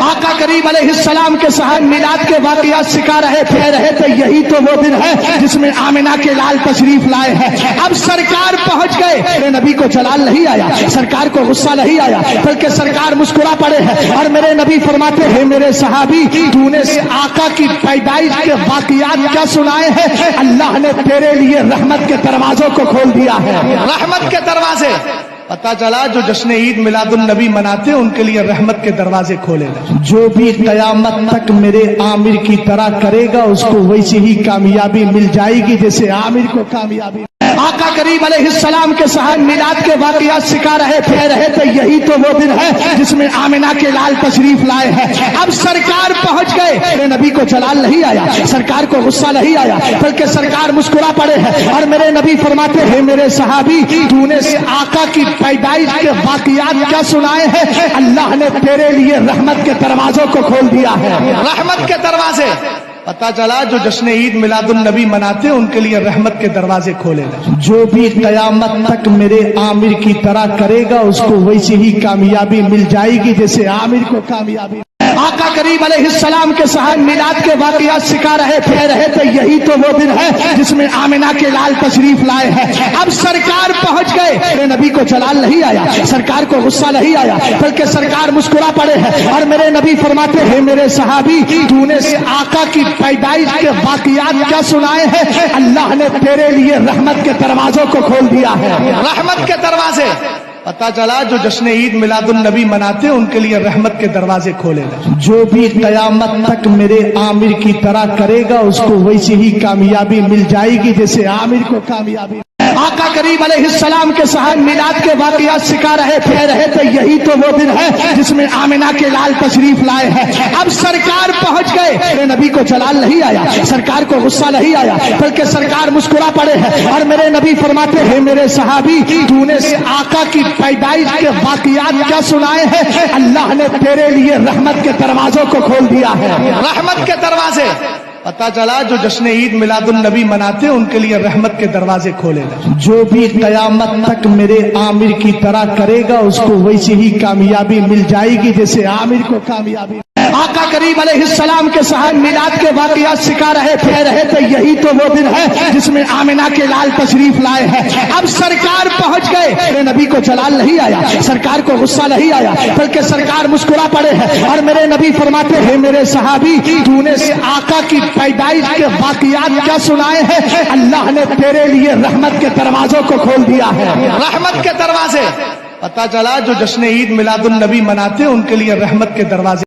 آقا کریم علیہ السلام کے صاحب میلاد کے واقعات سکھا رہے تھے یہی تو وہ دن ہے جس میں آمنہ کے لال تشریف لائے ہیں۔ اب سرکار پہنچ گئے، میرے نبی کو جلال نہیں آیا، سرکار کو غصہ نہیں آیا، بلکہ سرکار مسکرا پڑے ہیں اور میرے نبی فرماتے ہیں میرے صحابی تو نے آقا کی پیدائش کے واقعات کیا سنائے ہیں؟ اللہ نے تیرے لیے رحمت کے دروازوں کو کھول دیا ہے، رحمت کے دروازے۔ پتا چلا جو جشن عید میلاد النبی مناتے ہیں ان کے لیے رحمت کے دروازے کھولے گئے۔ جو بھی قیامت تک میرے عامر کی طرح کرے گا اس کو ویسی ہی کامیابی مل جائے گی جیسے عامر کو کامیابی۔ آقا کریم علیہ السلام کے صاحب میلاد کے واقعات سکھا رہے تھے یہی تو وہ دن ہے جس میں آمنہ کے لال تشریف لائے ہیں۔ اب سرکار پہنچ گئے، میرے نبی کو جلال نہیں آیا، سرکار کو غصہ نہیں آیا، بلکہ سرکار مسکرا پڑے ہیں اور میرے نبی فرماتے ہیں میرے صحابی تو نے آقا کی پیدائش کے واقعات کیا سنائے ہیں؟ اللہ نے تیرے لیے رحمت کے دروازوں کو کھول دیا ہے، رحمت کے دروازے۔ پتا چلا جو جشن عید میلاد النبی مناتے ہیں ان کے لیے رحمت کے دروازے کھولے گئے۔ جو بھی قیامت تک میرے عامر کی طرح کرے گا اس کو ویسی ہی کامیابی مل جائے گی جیسے عامر کو کامیابی۔ آقا کریم علیہ السلام کے صاحب میلاد کے واقعات سکھا رہے تھے یہی تو وہ دن ہے جس میں آمنہ کے لال تشریف لائے ہیں۔ اب سرکار پہنچ گئے، میرے نبی کو جلال نہیں آیا، سرکار کو غصہ نہیں آیا، بلکہ سرکار مسکرا پڑے ہیں اور میرے نبی فرماتے ہیں میرے صحابی تو نے آقا کی پیدائش کے واقعات کیا سنائے ہیں؟ اللہ نے تیرے لیے رحمت کے دروازوں کو کھول دیا ہے، رحمت کے دروازے۔ پتا چلا جو جشن عید میلاد النبی مناتے ہیں ان کے لیے رحمت کے دروازے کھولے گئے۔ جو بھی قیامت تک میرے عامر کی طرح کرے گا اس کو ویسی ہی کامیابی مل جائے گی جیسے عامر کو کامیابی۔ آقا کریم علیہ السلام کے صاحب میلاد کے واقعات سکھا رہے تھے یہی تو وہ دن ہے جس میں آمنہ کے لال تشریف لائے ہیں۔ اب سرکار پہنچ گئے، میرے نبی کو جلال نہیں آیا، سرکار کو غصہ نہیں آیا، بلکہ سرکار مسکرا پڑے ہیں اور میرے نبی فرماتے ہیں میرے صحابی تو نے آقا کی پیدائش کے واقعات کیا سنائے ہیں؟ اللہ نے تیرے لیے رحمت کے دروازوں کو کھول دیا ہے، رحمت کے دروازے۔ پتا چلا جو جشن عید میلاد النبی مناتے ہیں ان کے لیے رحمت کے دروازے کھولے گئے۔ جو بھی قیامت تک میرے عامر کی طرح کرے گا اس کو ویسی ہی کامیابی مل جائے گی جیسے عامر کو کامیابی۔ آقا کریم علیہ السلام کے صاحب میلاد کے واقعات سکھا رہے تھے یہی تو وہ دن ہے جس میں آمنہ کے لال تشریف لائے ہیں۔ اب سرکار پہنچ گئے، میرے نبی کو جلال نہیں آیا، سرکار کو غصہ نہیں آیا، بلکہ سرکار مسکرا پڑے ہیں اور میرے نبی فرماتے ہیں میرے صحابی تو نے آقا کی پیدائش کے واقعات کیا سنائے ہیں؟ اللہ نے تیرے لیے رحمت کے دروازوں کو کھول دیا ہے، رحمت کے دروازے۔ پتا چلا جو جشن عید میلاد النبی مناتے ہیں ان کے لیے رحمت کے دروازے